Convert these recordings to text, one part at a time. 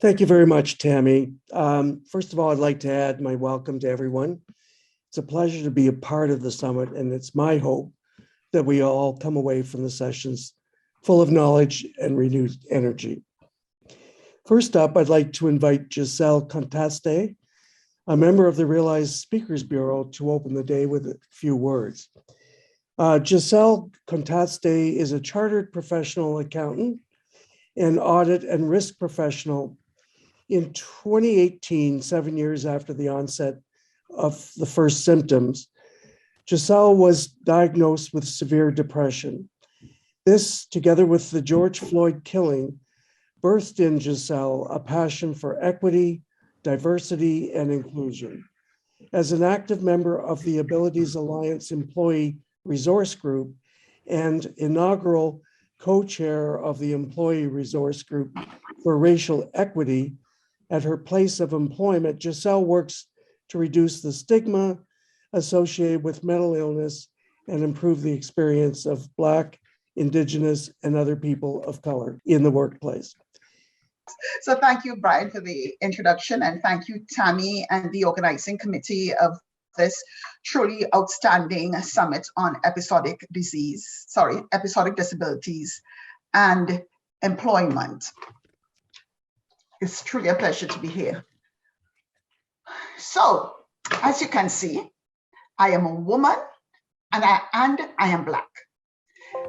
Thank you very much, Tammy. First of all, I'd like to add my welcome to everyone. It's a pleasure to be a part of the summit, and it's my hope that we all come away from the sessions full of knowledge and renewed energy. First up, I'd like to invite Giselle Contaste, a member of the Realized Speakers Bureau, to open the day with a few words. Giselle Contaste is a chartered professional accountant and audit and risk professional. In 2018, 7 years after the onset of the first symptoms, Giselle was diagnosed with severe depression. This, together with the George Floyd killing, birthed in Giselle a passion for equity, diversity, and inclusion. As an active member of the Abilities Alliance Employee Resource Group and inaugural co-chair of the Employee Resource Group for Racial Equity, at her place of employment, Giselle works to reduce the stigma associated with mental illness and improve the experience of Black, Indigenous, and other people of color in the workplace. So thank you, Brian, for the introduction, and thank you, Tammy, and the organizing committee of this truly outstanding summit on episodic disabilities and employment. It's truly a pleasure to be here. So, as you can see, I am a woman and I am Black.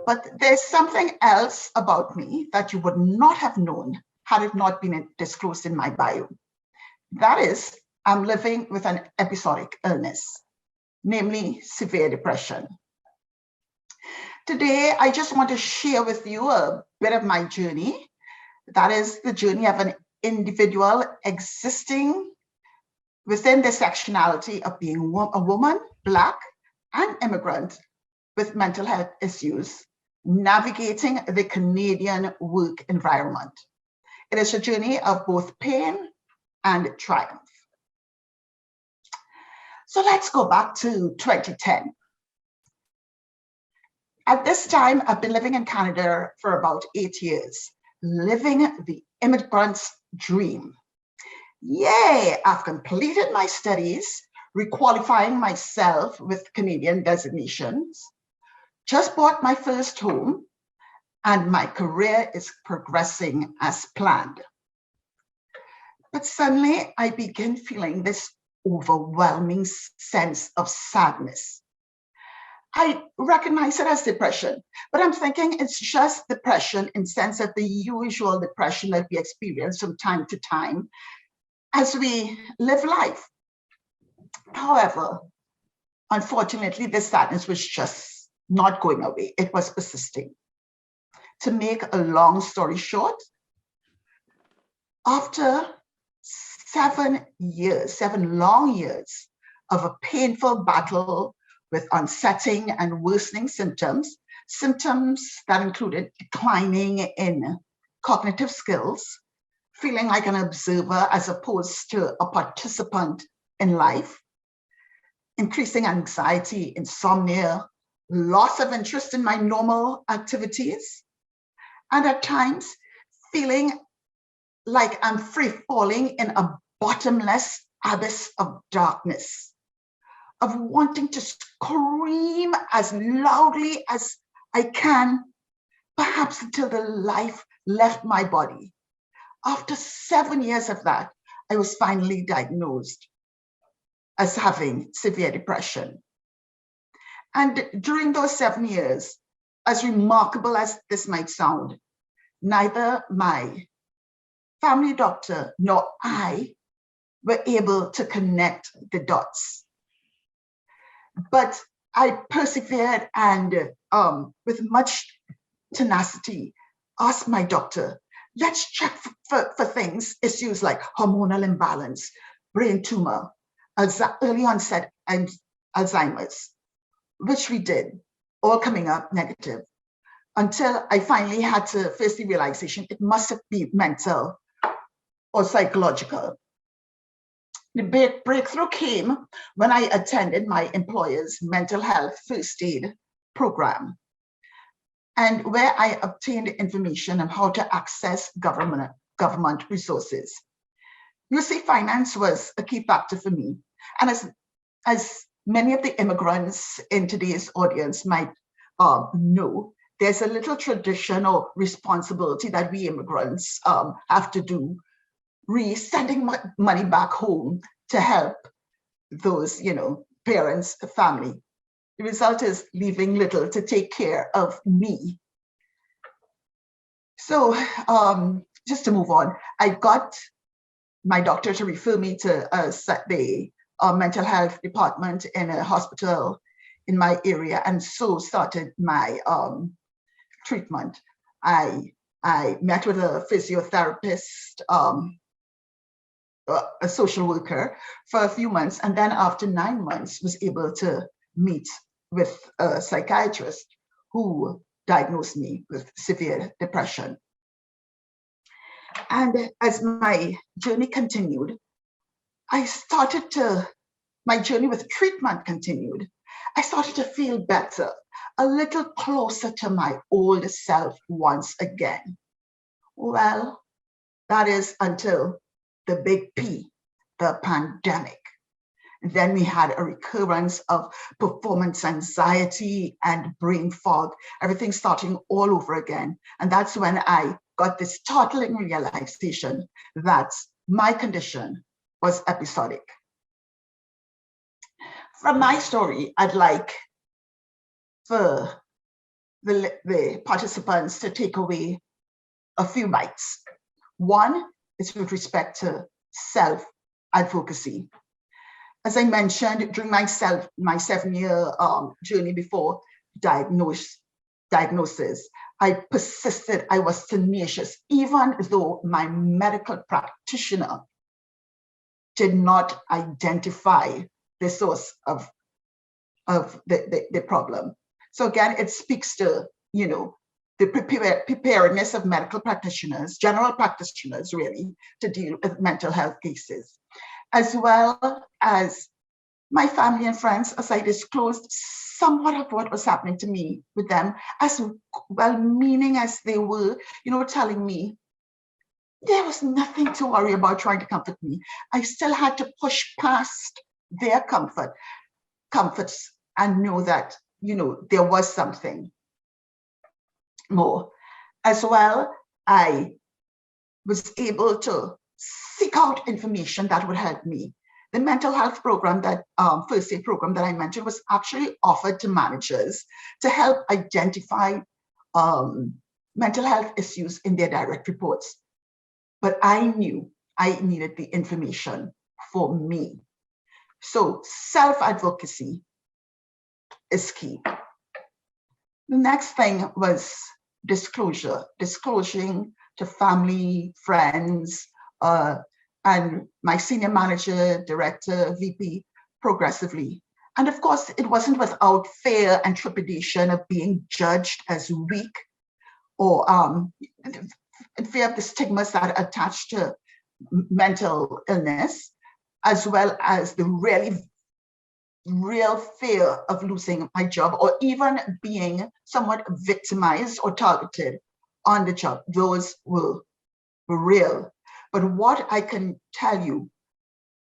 But there's something else about me that you would not have known had it not been disclosed in my bio. That is, I'm living with an episodic illness, namely severe depression. Today, I just want to share with you a bit of my journey. That is the journey of an individual existing within the sectionality of being a woman, Black, and immigrant with mental health issues, navigating the Canadian work environment. It is a journey of both pain and triumph. So let's go back to 2010. At this time, I've been living in Canada for about 8 years, living the immigrant's dream. Yay, I've completed my studies, requalifying myself with Canadian designations, just bought my first home, and my career is progressing as planned. But suddenly I begin feeling this overwhelming sense of sadness. I recognize it as depression, but I'm thinking it's just depression in sense of the usual depression that we experience from time to time as we live life. However, unfortunately, this sadness was just not going away. It was persisting. To make a long story short, after 7 long years of a painful battle with unsettling and worsening symptoms that included declining in cognitive skills, feeling like an observer as opposed to a participant in life, increasing anxiety, insomnia, loss of interest in my normal activities, and at times feeling like I'm free falling in a bottomless abyss of darkness, of wanting to scream as loudly as I can, perhaps until the life left my body. After 7 years of that, I was finally diagnosed as having severe depression. And during those 7 years, as remarkable as this might sound, neither my family doctor nor I were able to connect the dots. But I persevered and with much tenacity asked my doctor, let's check for things, issues like hormonal imbalance, brain tumor, early onset Alzheimer's, which we did, all coming up negative, until I finally had to face the realization it must have been mental or psychological. The breakthrough came when I attended my employer's mental health first aid program, and where I obtained information on how to access government government resources. You see, finance was a key factor for me. And as many of the immigrants in today's audience might know, there's a little tradition or responsibility that we immigrants have to do, sending money back home to help those, parents, family. The result is leaving little to take care of me. So just to move on, I got my doctor to refer me to the mental health department in a hospital in my area, and so started my treatment. I met with a physiotherapist, a social worker for a few months, and then after 9 months was able to meet with a psychiatrist who diagnosed me with severe depression. And as my journey continued, my journey with treatment continued. I started to feel better, a little closer to my old self once again. Well, that is until the big P, the pandemic. And then we had a recurrence of performance anxiety and brain fog, everything starting all over again. And that's when I got this startling realization that my condition was episodic. From my story, I'd like for the participants to take away a few bites. One is with respect to self-advocacy. As I mentioned, during my 7-year journey before diagnosis, I persisted, I was tenacious, even though my medical practitioner did not identify the source of the problem. So again, it speaks to, the preparedness of medical practitioners, general practitioners really, to deal with mental health cases, as well as my family and friends, as I disclosed somewhat of what was happening to me with them, as well-meaning as they were, telling me there was nothing to worry about, trying to comfort me. I still had to push past their comforts and know that, there was something more. As well, I was able to seek out information that would help me. The mental health program, that first aid program that I mentioned, was actually offered to managers to help identify mental health issues in their direct reports. But I knew I needed the information for me. So self-advocacy is key. The next thing was disclosing to family, friends, and my senior manager, director, VP, progressively. And of course, it wasn't without fear and trepidation of being judged as weak, or fear of the stigmas that are attached to mental illness, as well as the real fear of losing my job, or even being somewhat victimized or targeted on the job. Those were real. But what I can tell you,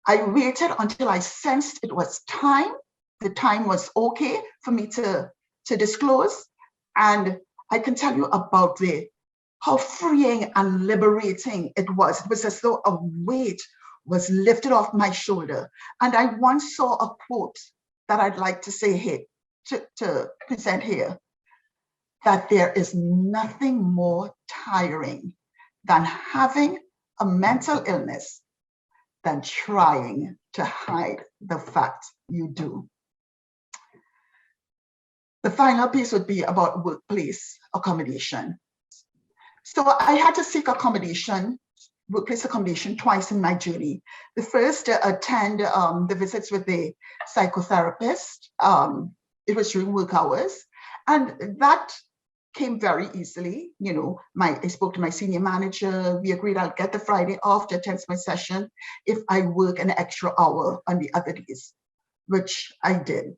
I waited until I sensed it was time. The time was okay for me to disclose. And I can tell you about how freeing and liberating it was. It was as though a weight was lifted off my shoulder. And I once saw a quote that I'd like to say here, to present here, that there is nothing more tiring than having a mental illness than trying to hide the fact you do. The final piece would be about workplace accommodation. So I had to seek workplace accommodation twice in my journey. The first, to attend the visits with the psychotherapist. It was during work hours, and that came very easily. I spoke to my senior manager. We agreed I'll get the Friday off to attend my session if I work an extra hour on the other days, which I did.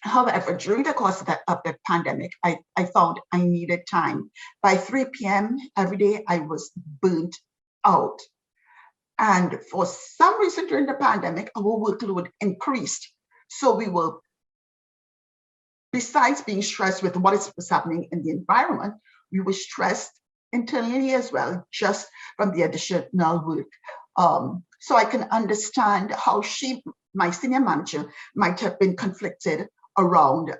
However, during the course of the pandemic, I found I needed time. By 3 p.m. every day, I was burnt out. And for some reason during the pandemic, our workload increased. So we were, besides being stressed with what was happening in the environment, we were stressed internally as well, just from the additional work. So I can understand how my senior manager, might have been conflicted around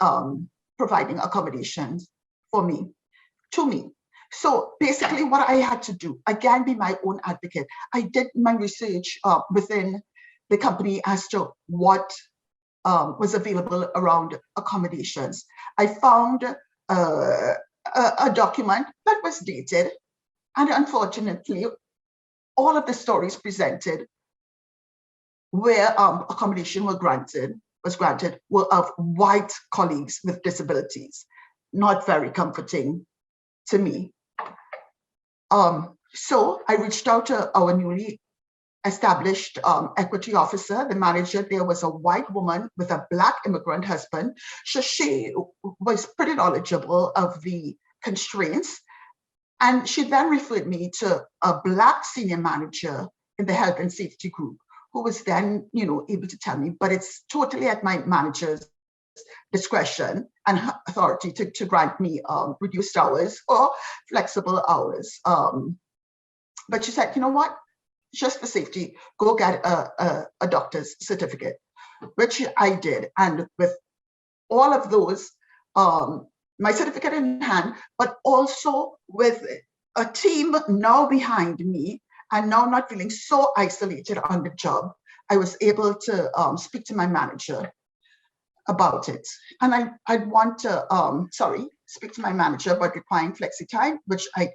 providing accommodations to me. So basically what I had to do, again, be my own advocate. I did my research within the company as to what was available around accommodations. I found a document that was dated, and unfortunately, all of the stories presented where accommodation was granted were of white colleagues with disabilities. Not very comforting to me. So I reached out to our newly established equity officer. The manager there was a white woman with a Black immigrant husband. So she was pretty knowledgeable of the constraints. And she then referred me to a Black senior manager in the health and safety group, who was then, able to tell me, but it's totally at my manager's discretion and authority to grant me reduced hours or flexible hours. But she said, you know what? Just for safety, go get a doctor's certificate, which I did. And with all of those, my certificate in hand, but also with a team now behind me and now not feeling so isolated on the job, I was able to speak to my manager about it. And I'd want to, speak to my manager about requiring flexi time, which I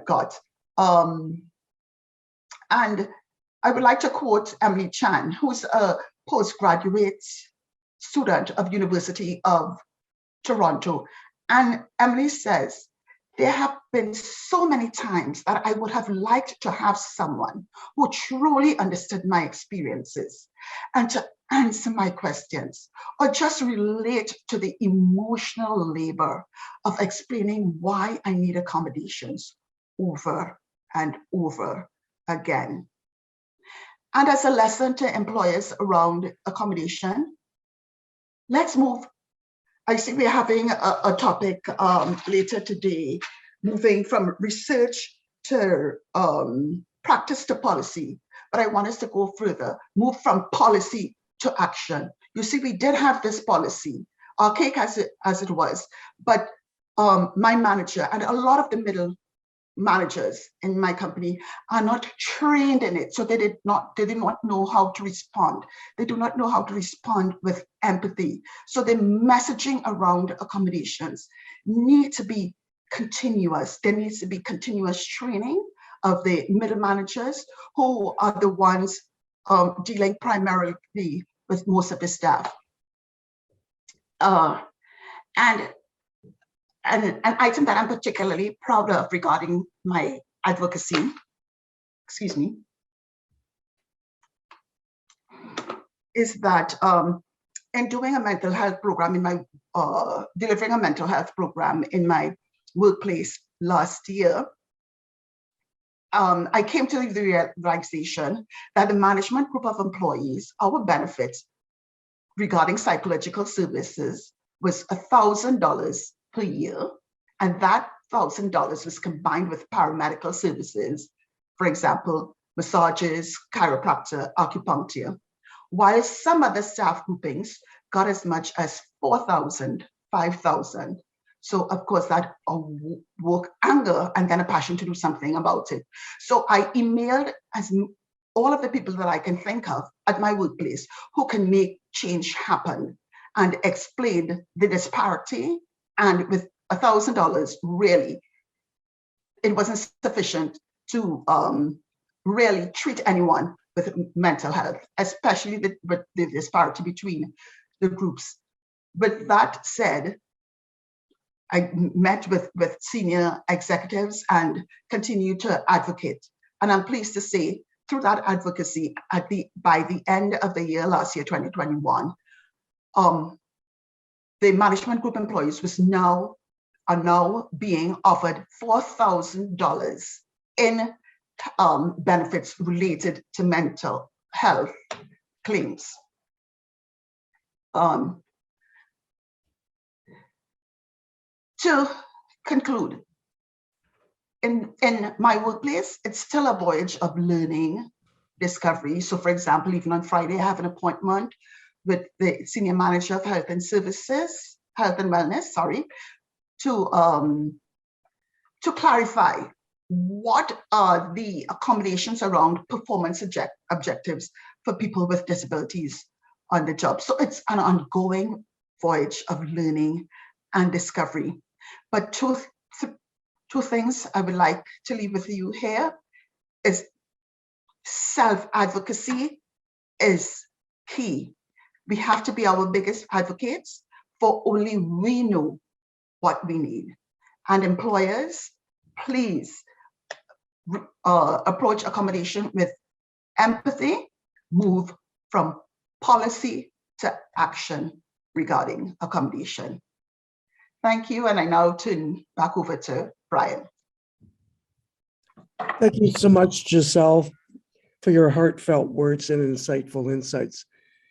got. And I would like to quote Emily Chan, who's a postgraduate student of University of Toronto. And Emily says, there have been so many times that I would have liked to have someone who truly understood my experiences and to answer my questions, or just relate to the emotional labor of explaining why I need accommodations over and over again. And as a lesson to employers around accommodation, let's move. I see we're having a topic later today, moving from research to practice to policy. But I want us to go further, move from policy to action. You see, we did have this policy, archaic as it was, but my manager and a lot of the middle managers in my company are not trained in it. So they did not know how to respond. They do not know how to respond with empathy. So the messaging around accommodations need to be continuous. There needs to be continuous training of the middle managers, who are the ones dealing primarily with most of the staff. And an item that I'm particularly proud of regarding my advocacy, is that in doing a mental health program delivering a mental health program in my workplace last year, I came to the realization that the management group of employees, our benefits regarding psychological services was $1,000 per year, and that $1,000 was combined with paramedical services, for example, massages, chiropractor, acupuncture, while some other staff groupings got as much as $4,000, $5,000. So of course that woke anger and then a passion to do something about it. So I emailed all of the people that I can think of at my workplace who can make change happen, and explained the disparity. And with $1,000, really, it wasn't sufficient to really treat anyone with mental health, especially with the disparity between the groups. With that said, I met with senior executives and continued to advocate. And I'm pleased to say, through that advocacy, by the end of the year, last year, 2021, the management group employees are now being offered $4,000 in benefits related to mental health claims. To conclude, in my workplace, it's still a voyage of learning, discovery. So for example, even on Friday, I have an appointment with the senior manager of health and wellness, to clarify what are the accommodations around performance objectives for people with disabilities on the job. So it's an ongoing voyage of learning and discovery. But two things I would like to leave with you here is self-advocacy is key. We have to be our biggest advocates, for only we know what we need. And employers, please approach accommodation with empathy, move from policy to action regarding accommodation. Thank you, and I now turn back over to Brian. Thank you so much, Giselle, for your heartfelt words and insightful insights.